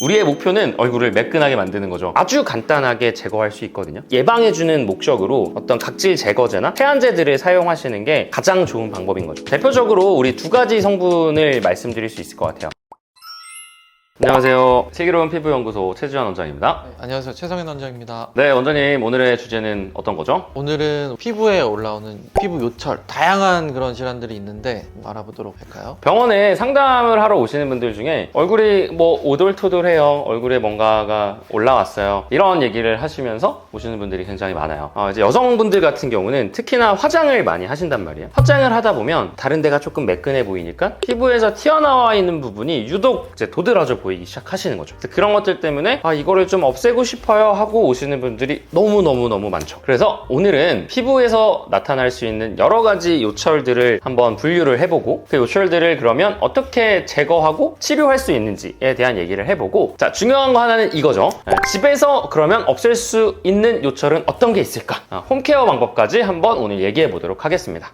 우리의 목표는 얼굴을 매끈하게 만드는 거죠. 아주 간단하게 제거할 수 있거든요. 예방해주는 목적으로 어떤 각질 제거제나 세안제들을 사용하시는 게 가장 좋은 방법인 거죠. 대표적으로 우리 두 가지 성분을 말씀드릴 수 있을 것 같아요. 안녕하세요. 슬기로운 피부연구소 최지환 원장입니다. 네, 안녕하세요. 최성현 원장입니다. 네, 원장님 오늘의 주제는 어떤 거죠? 오늘은 피부에 올라오는 피부 요철, 다양한 그런 질환들이 있는데 알아보도록 할까요? 병원에 상담을 하러 오시는 분들 중에 얼굴이 뭐 오돌토돌해요. 얼굴에 뭔가가 올라왔어요. 이런 얘기를 하시면서 오시는 분들이 굉장히 많아요. 이제 여성분들 같은 경우는 특히나 화장을 많이 하신단 말이에요. 화장을 하다 보면 다른 데가 조금 매끈해 보이니까 피부에서 튀어나와 있는 부분이 유독 이제 도드라져 보이기 시작하시는 거죠. 그런 것들 때문에 이거를 좀 없애고 싶어요 하고 오시는 분들이 너무 많죠. 그래서 오늘은 피부에서 나타날 수 있는 여러 가지 요철들을 한번 분류를 해보고 그 요철들을 그러면 어떻게 제거하고 치료할 수 있는지에 대한 얘기를 해보고, 자, 중요한 거 하나는 이거죠. 집에서 그러면 없앨 수 있는 요철은 어떤 게 있을까? 홈케어 방법까지 한번 오늘 얘기해 보도록 하겠습니다.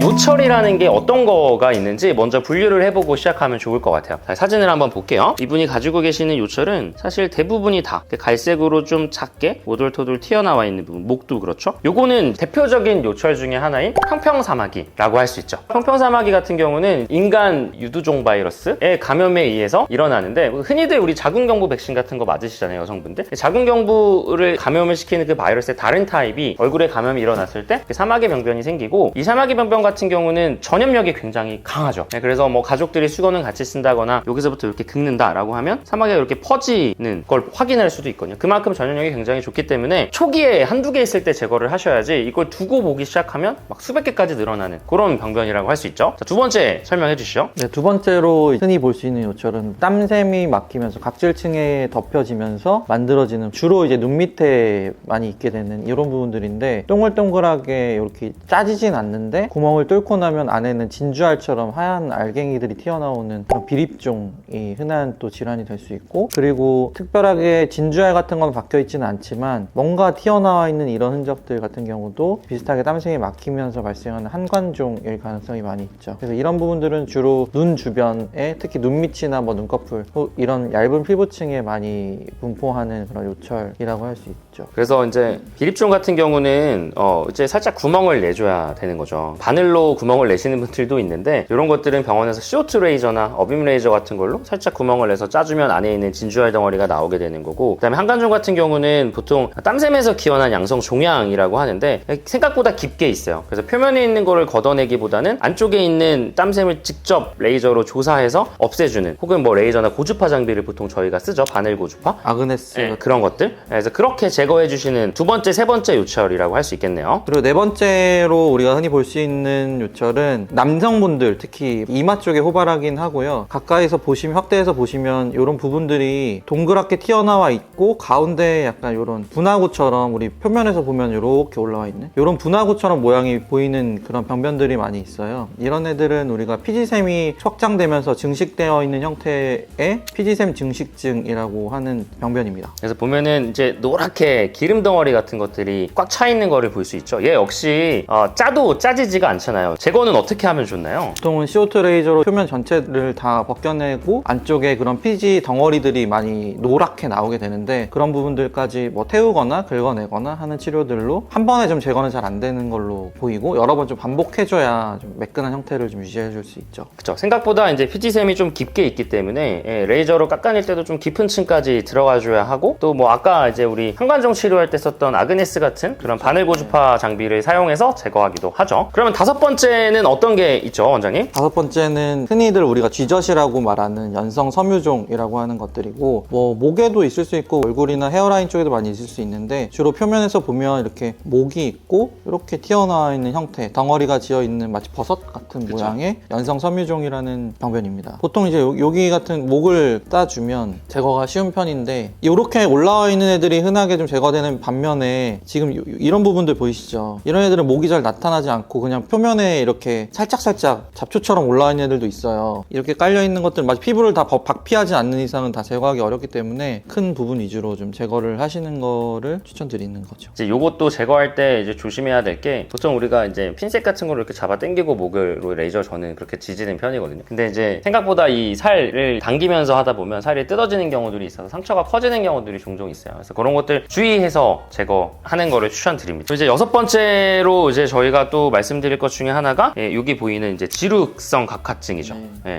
요철이라는 게 어떤 거가 있는지 먼저 분류를 해보고 시작하면 좋을 것 같아요. 자, 사진을 한번 볼게요. 이분이 가지고 계시는 요철은 사실 대부분이 다 갈색으로 좀 작게 오돌토돌 튀어나와 있는 부분, 목도 그렇죠. 요거는 대표적인 요철 중에 하나인 평평사마귀라고 할 수 있죠. 평평사마귀 같은 경우는 인간 유두종 바이러스의 감염에 의해서 일어나는데, 흔히들 우리 자궁경부 백신 같은 거 맞으시잖아요, 여성분들. 자궁경부를 감염을 시키는 그 바이러스의 다른 타입이 얼굴에 감염이 일어났을 때 사마귀 병변이 생기고, 이 사마귀 병변 같은 경우는 전염력이 굉장히 강하죠. 그래서 뭐 가족들이 수건을 같이 쓴다거나 여기서부터 이렇게 긁는다라고 하면 사마귀가 이렇게 퍼지는 걸 확인할 수도 있거든요. 그만큼 전염력이 굉장히 좋기 때문에 초기에 한두 개 있을 때 제거를 하셔야지 이걸 두고 보기 시작하면 막 수백 개까지 늘어나는 그런 병변이라고 할 수 있죠. 자, 두 번째 설명해 주시죠. 네, 두 번째로 흔히 볼 수 있는 요철은 땀샘이 막히면서 각질층에 덮여지면서 만들어지는, 주로 이제 눈 밑에 많이 있게 되는 이런 부분들인데, 동글동글하게 이렇게 짜지진 않는데 구멍을 뚫고 나면 안에는 진주알처럼 하얀 알갱이들이 튀어나오는 그런 비립종이 흔한 또 질환이 될 수 있고, 그리고 특별하게 진주알 같은 건 박혀 있지는 않지만 뭔가 튀어나와 있는 이런 흔적들 같은 경우도 비슷하게 땀샘이 막히면서 발생하는 한관종일 가능성이 많이 있죠. 그래서 이런 부분들은 주로 눈 주변에, 특히 눈 밑이나 뭐 눈꺼풀, 이런 얇은 피부층에 많이 분포하는 그런 요철이라고 할 수 있죠. 그래서 이제 비립종 같은 경우는 이제 살짝 구멍을 내줘야 되는 거죠. 바늘로 구멍을 내시는 분들도 있는데, 이런 것들은 병원에서 CO2 레이저나 어빔 레이저 같은 걸로 살짝 구멍을 내서 짜주면 안에 있는 진주알 덩어리가 나오게 되는 거고, 그다음에 한관종 같은 경우는 보통 땀샘에서 기원한 양성 종양이라고 하는데 생각보다 깊게 있어요. 그래서 표면에 있는 거를 걷어내기보다는 안쪽에 있는 땀샘을 직접 레이저로 조사해서 없애주는, 혹은 뭐 레이저나 고주파 장비를 보통 저희가 쓰죠. 바늘 고주파, 아그네스, 그런 것들. 그래서 그렇게 제거해 주시는 두 번째, 세 번째 요철이라고 할 수 있겠네요. 그리고 네 번째로 우리가 흔히 볼 수 있는 요철은 남성분들, 특히 이마 쪽에 호발하긴 하고요. 가까이서 보시면, 확대해서 보시면 이런 부분들이 동그랗게 튀어나와 있고 가운데 약간 이런 분화구처럼, 우리 표면에서 보면 이렇게 올라와 있는 이런 분화구처럼 모양이 보이는 그런 병변들이 많이 있어요. 이런 애들은 우리가 피지샘이 확장되면서 증식되어 있는 형태의 피지샘 증식증이라고 하는 병변입니다. 그래서 보면은 이제 노랗게 기름 덩어리 같은 것들이 꽉 차 있는 거를 볼 수 있죠. 얘 역시 짜도 짜지지가 않잖아요. 제거는 어떻게 하면 좋나요? 보통은 CO2 레이저로 표면 전체를 다 벗겨내고 안쪽에 그런 피지 덩어리들이 많이 노랗게 나오게 되는데, 그런 부분들까지 뭐 태우거나 긁어내거나 하는 치료들로 한 번에 좀 제거는 잘 안 되는 걸로 보이고, 여러 번 좀 반복해줘야 좀 매끈한 형태를 좀 유지해줄 수 있죠. 그쵸. 생각보다 이제 피지샘이 좀 깊게 있기 때문에 레이저로 깎아낼 때도 좀 깊은 층까지 들어가줘야 하고, 또 뭐 아까 이제 우리 한관종 치료할 때 썼던 아그네스 같은 그런 바늘 고주파 장비를 사용해서 제거하기도 하죠. 그러면 다섯 번째는 어떤 게 있죠, 원장님? 다섯 번째는 흔히들 우리가 쥐젖이라고 말하는 연성 섬유종이라고 하는 것들이고, 뭐 목에도 있을 수 있고 얼굴이나 헤어라인 쪽에도 많이 있을 수 있는데, 주로 표면에서 보면 이렇게 목이 있고 이렇게 튀어나와 있는 형태, 덩어리가 지어 있는 마치 버섯 같은 그쵸. 모양의 연성 섬유종이라는 병변입니다. 보통 이제 여기 같은 목을 따주면 제거가 쉬운 편인데, 이렇게 올라와 있는 애들이 흔하게 좀 제거되는 반면에, 지금 이런 부분들 보이시죠? 이런 애들은 목이 잘 나타나지 않고 그냥 표면 표면에 이렇게 살짝살짝 잡초처럼 올라와 있는 애들도 있어요. 이렇게 깔려있는 것들 마치 피부를 다 박피하지 않는 이상은 다 제거하기 어렵기 때문에 큰 부분 위주로 좀 제거를 하시는 거를 추천드리는 거죠. 이제 요것도 제거할 때 이제 조심해야 될 게 보통 우리가 이제 핀셋 같은 거를 이렇게 잡아 당기고 목으로 레이저 저는 그렇게 지지는 편이거든요. 근데 이제 생각보다 이 살을 당기면서 하다 보면 살이 뜯어지는 경우들이 있어서 상처가 커지는 경우들이 종종 있어요. 그래서 그런 것들 주의해서 제거하는 거를 추천드립니다. 이제 6번째로 이제 저희가 또 말씀드릴 것 중에 하나가 여기 보이는 이제 지루성 각화증이죠.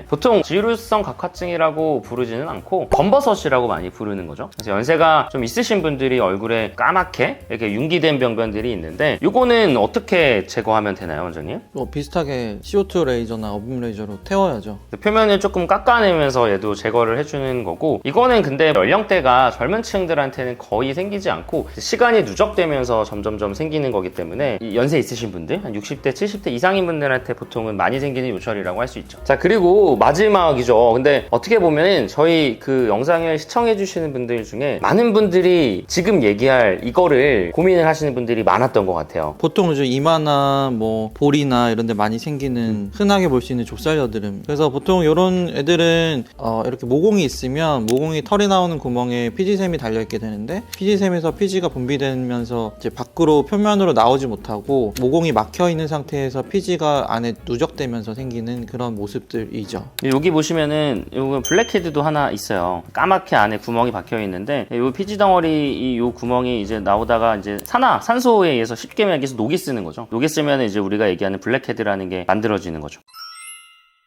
보통 지루성 각화증이라고 부르지는 않고 검버섯이라고 많이 부르는 거죠. 그래서 연세가 좀 있으신 분들이 얼굴에 까맣게 이렇게 융기된 병변들이 있는데 요거는 어떻게 제거하면 되나요, 원장님? 비슷하게 CO2 레이저나 어빔 레이저로 태워야죠. 표면을 조금 깎아내면서 얘도 제거를 해주는 거고, 이거는 근데 연령대가 젊은 층들한테는 거의 생기지 않고 시간이 누적되면서 점점점 생기는 거기 때문에 이 연세 있으신 분들, 한 60대, 70대 이상인 분들한테 보통은 많이 생기는 요철이라고 할 수 있죠. 자, 그리고 마지막이죠. 근데 어떻게 보면 저희 그 영상을 시청해주시는 분들 중에 많은 분들이 지금 얘기할 이거를 고민을 하시는 분들이 많았던 것 같아요. 보통 이제 이마나 뭐 볼이나 이런 데 많이 생기는 흔하게 볼 수 있는 좁쌀 여드름. 그래서 보통 이런 애들은 이렇게 모공이 있으면 모공이 털이 나오는 구멍에 피지샘이 달려있게 되는데 피지샘에서 피지가 분비되면서 이제 밖으로 표면으로 나오지 못하고 모공이 막혀 있는 상태에서 피지가 안에 누적되면서 생기는 그런 모습들이죠. 여기 보시면은 요거 블랙헤드도 하나 있어요. 까맣게 안에 구멍이 박혀 있는데 요 피지 덩어리 요 구멍이 이제 나오다가 이제 산소에 의해서 쉽게 얘기해서 녹이 쓰는 거죠. 녹이 쓰면 이제 우리가 얘기하는 블랙헤드라는 게 만들어지는 거죠.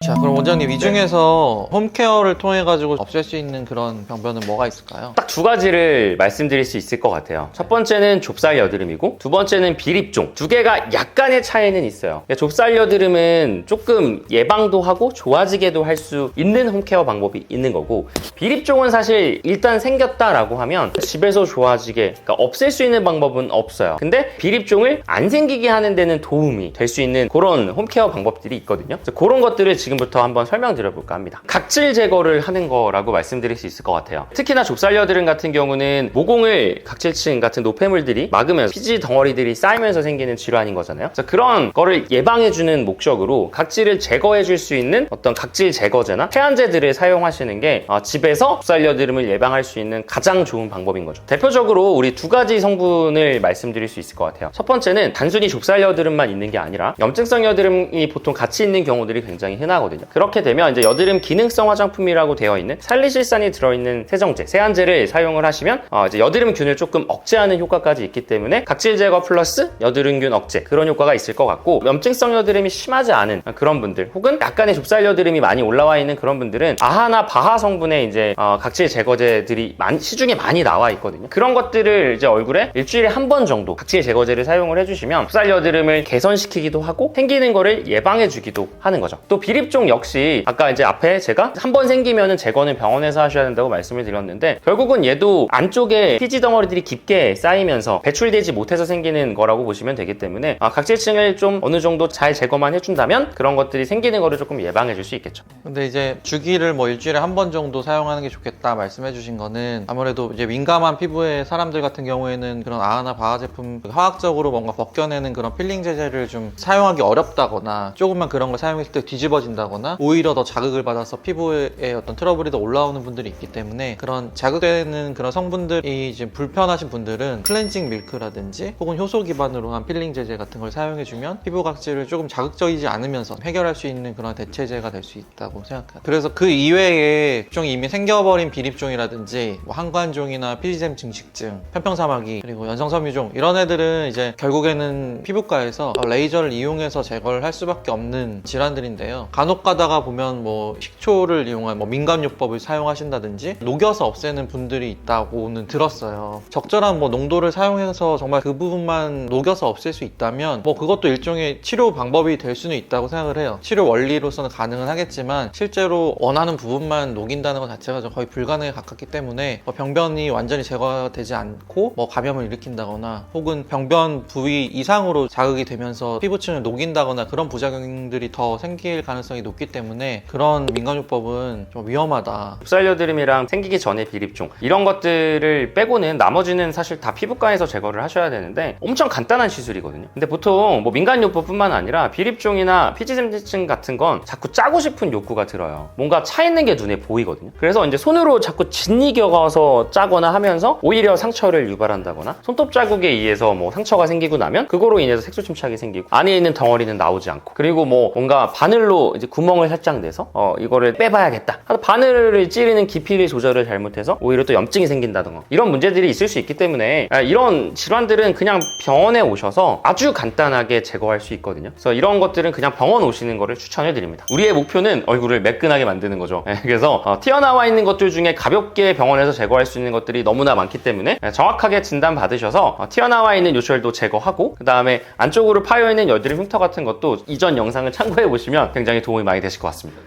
자, 그럼 원장님 이 중에서 홈케어를 통해 가지고 없앨 수 있는 그런 병변은 뭐가 있을까요? 딱 두 가지를 말씀드릴 수 있을 것 같아요. 첫 번째는 좁쌀 여드름이고 두 번째는 비립종. 두 개가 약간의 차이는 있어요. 좁쌀 여드름은 조금 예방도 하고 좋아지게도 할 수 있는 홈케어 방법이 있는 거고, 비립종은 사실 일단 생겼다라고 하면 집에서 좋아지게, 그러니까 없앨 수 있는 방법은 없어요. 근데 비립종을 안 생기게 하는 데는 도움이 될 수 있는 그런 홈케어 방법들이 있거든요. 그래서 그런 것들을 지금부터 한번 설명드려볼까 합니다. 각질 제거를 하는 거라고 말씀드릴 수 있을 것 같아요. 특히나 좁쌀 여드름 같은 경우는 모공을 각질층 같은 노폐물들이 막으면서 피지 덩어리들이 쌓이면서 생기는 질환인 거잖아요. 그래서 그런 거를 예방해주는 목적으로 각질을 제거해줄 수 있는 어떤 각질 제거제나 세안제들을 사용하시는 게 집에서 좁쌀 여드름을 예방할 수 있는 가장 좋은 방법인 거죠. 대표적으로 우리 두 가지 성분을 말씀드릴 수 있을 것 같아요. 첫 번째는 단순히 좁쌀 여드름만 있는 게 아니라 염증성 여드름이 보통 같이 있는 경우들이 굉장히 흔하거든요. 그렇게 되면 이제 여드름 기능성 화장품이라고 되어 있는 살리실산이 들어있는 세정제, 세안제를 사용을 하시면 이제 여드름균을 조금 억제하는 효과까지 있기 때문에 각질 제거 플러스 여드름균 억제, 그런 효과가 있을 것 같고, 염증성 여드름이 심하지 않은 그런 분들, 혹은 약간의 좁쌀 여드름이 많이 올라와 있는 그런 분들은 아하나 바하 성분의 이제 각질 제거제들이 시중에 많이 나와 있거든요. 그런 것들을 이제 얼굴에 일주일에 한 번 정도 각질 제거제를 사용을 해주시면 좁쌀 여드름을 개선시키기도 하고 생기는 거를 예방해주기도 하는 거죠. 또 비립종 역시 아까 이제 앞에 제가 한 번 생기면은 제거는 병원에서 하셔야 된다고 말씀을 드렸는데, 결국은 얘도 안쪽에 피지 덩어리들이 깊게 쌓이면서 배출되지 못해서 생기는 거라고 보시면 되기 때문에 각질층을 좀 어느 정도 잘 제거만 해준다면 그런 것들이 생기는 거를 조금 예방해 줄 수 있겠죠. 근데 이제 주기를 뭐 일주일에 한 번 정도 사용하는 게 좋겠다 말씀해 주신 거는, 아무래도 이제 민감한 피부의 사람들 같은 경우에는 그런 아하나 바하 제품 화학적으로 뭔가 벗겨내는 그런 필링 제제를 좀 사용하기 어렵다거나 조금만 그런 걸 사용했을 때 뒤집어진다거나 오히려 더 자극을 받아서 피부에 어떤 트러블이 더 올라오는 분들이 있기 때문에, 그런 자극되는 그런 성분들이 이제 불편하신 분들은 클렌징 밀크라든지 혹은 효소 기반으로 한 필링 제제 같은 걸 사용해주면 피부 각질을 조금 자극적이지 않으면서 해결할 수 있는 그런 대체제가 될 수 있다고 생각합니다. 그래서 그 이외에 종이 이미 생겨버린 비립종이라든지 뭐 한관종이나 피지샘 증식증, 편평사마귀, 그리고 연성섬유종, 이런 애들은 이제 결국에는 피부과에서 레이저를 이용해서 제거를 할 수밖에 없는 질환들인데요. 간혹 가다가 보면 뭐 식초를 이용한 뭐 민간요법을 사용하신다든지 녹여서 없애는 분들이 있다고는 들었어요. 적절한 뭐 농도를 사용해서 정말 그 부분만 녹여서 없앨 수 있다면 뭐 그것도 일종의 치료 방법이 될 수는 있다고 생각을 해요. 치료 원리로서는 가능은 하겠지만 실제로 원하는 부분만 녹인다는 것 자체가 거의 불가능에 가깝기 때문에 뭐 병변이 완전히 제거되지 않고 뭐 감염을 일으킨다거나 혹은 병변 부위 이상으로 자극이 되면서 피부층을 녹인다거나 그런 부작용들이 더 생길 가능성이 가능성이 높기 때문에 그런 민간요법은 좀 위험하다. 곱살여드름이랑 생기기 전에 비립종 이런 것들을 빼고는 나머지는 사실 다 피부과에서 제거를 하셔야 되는데 엄청 간단한 시술이거든요. 근데 보통 뭐 민간요법뿐만 아니라 비립종이나 피지샘증 같은 건 자꾸 짜고 싶은 욕구가 들어요. 뭔가 차 있는 게 눈에 보이거든요. 그래서 이제 손으로 자꾸 짓이겨서 짜거나 하면서 오히려 상처를 유발한다거나 손톱 자국에 의해서 뭐 상처가 생기고 나면 그거로 인해서 색소 침착이 생기고 안에 있는 덩어리는 나오지 않고, 그리고 뭐 뭔가 바늘로 이제 구멍을 살짝 내서 이거를 빼봐야겠다 하다 바늘을 찌르는 깊이를 조절을 잘못해서 오히려 또 염증이 생긴다던가 이런 문제들이 있을 수 있기 때문에 이런 질환들은 그냥 병원에 오셔서 아주 간단하게 제거할 수 있거든요. 그래서 이런 것들은 그냥 병원 오시는 거를 추천해 드립니다. 우리의 목표는 얼굴을 매끈하게 만드는 거죠. 그래서 튀어나와 있는 것들 중에 가볍게 병원에서 제거할 수 있는 것들이 너무나 많기 때문에 정확하게 진단 받으셔서 튀어나와 있는 요철도 제거하고, 그 다음에 안쪽으로 파여있는 여드름 흉터 같은 것도 이전 영상을 참고해 보시면 굉장히 도움이 많이 되실 것 같습니다.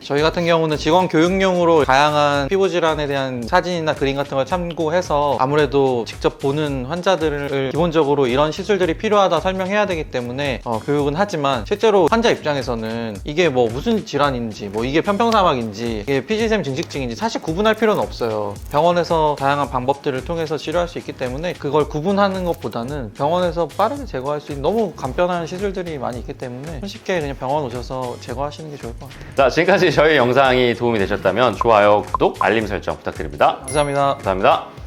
저희 같은 경우는 직원 교육용으로 다양한 피부 질환에 대한 사진이나 그림 같은 걸 참고해서 아무래도 직접 보는 환자들을 기본적으로 이런 시술들이 필요하다 설명해야 되기 때문에 교육은 하지만 실제로 환자 입장에서는 이게 뭐 무슨 질환인지, 뭐 이게 편평사막인지, 이게 피지샘 증식증인지 사실 구분할 필요는 없어요. 병원에서 다양한 방법들을 통해서 치료할 수 있기 때문에 그걸 구분하는 것보다는 병원에서 빠르게 제거할 수 있는 너무 간편한 시술들이 많이 있기 때문에 손쉽게 그냥 병원 오셔서 제거하시는 게 좋을 것 같아요. 자, 지금까지 저희 영상이 도움이 되셨다면 좋아요, 구독, 알림 설정 부탁드립니다. 감사합니다. 감사합니다.